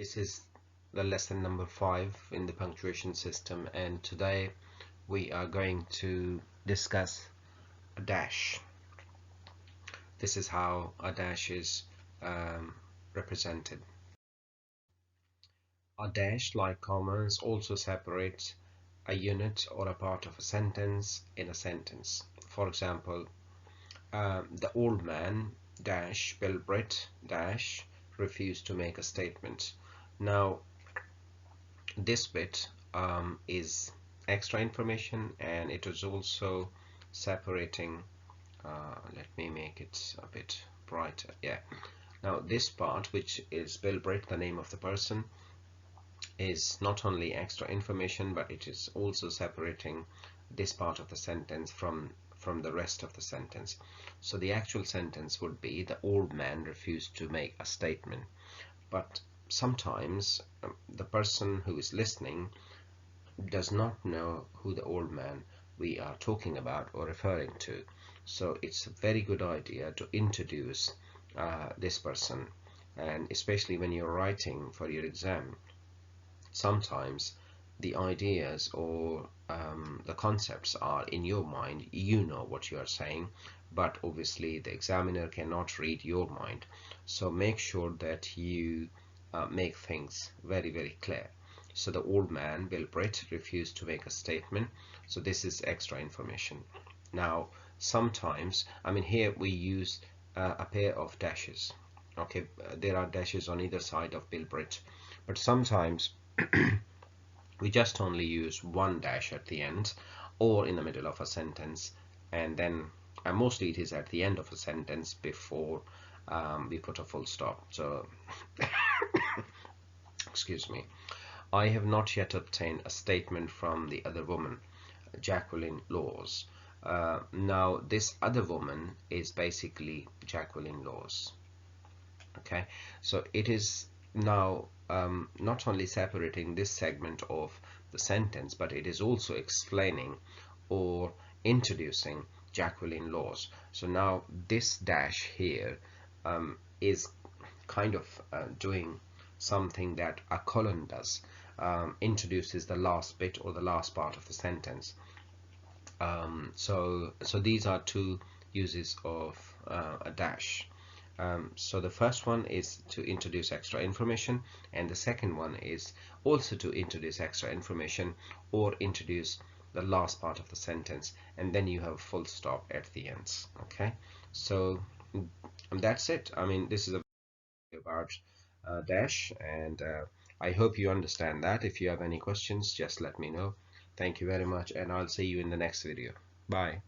This is the lesson number 5 in the punctuation system, and today we are going to discuss a dash. This is how a dash is represented. A dash, like commas, also separates a unit or a part of a sentence in a sentence. For example, the old man dash Bill Britt dash refused to make a statement. Now this bit is extra information, and it is also separating. Let me make it a bit brighter. Yeah, now this part, which is Bill Britt, the name of the person, is not only extra information, but it is also separating this part of the sentence from the rest of the sentence. So the actual sentence would be the old man refused to make a statement, but sometimes the person who is listening does not know who the old man we are talking about or referring to. So it's a very good idea to introduce this person, and especially when you're writing for your exam, sometimes the ideas or the concepts are in your mind. You know what you are saying, but obviously the examiner cannot read your mind. So make sure that you make things very clear. So the old man Bill Britt refused to make a statement. So this is extra information. Now sometimes, I mean, here we use a pair of dashes. Okay, there are dashes on either side of Bill Britt, but sometimes we just only use one dash at the end or in the middle of a sentence, and then mostly it is at the end of a sentence before we put a full stop. So excuse me. I have not yet obtained a statement from the other woman, Jacqueline Laws. Now this other woman is basically Jacqueline Laws. Okay, so it is now not only separating this segment of the sentence, but it is also explaining or introducing Jacqueline Laws. So now this dash here is kind of doing something that a colon does, introduces the last bit or the last part of the sentence. So these are two uses of a dash. So the first one is to introduce extra information, and the second one is also to introduce extra information or introduce the last part of the sentence, and then you have a full stop at the ends. Okay, so that's it. I mean, this is about dash, and I hope you understand that. If you have any questions, just let me know. Thank you very much, and I'll see you in the next video. Bye.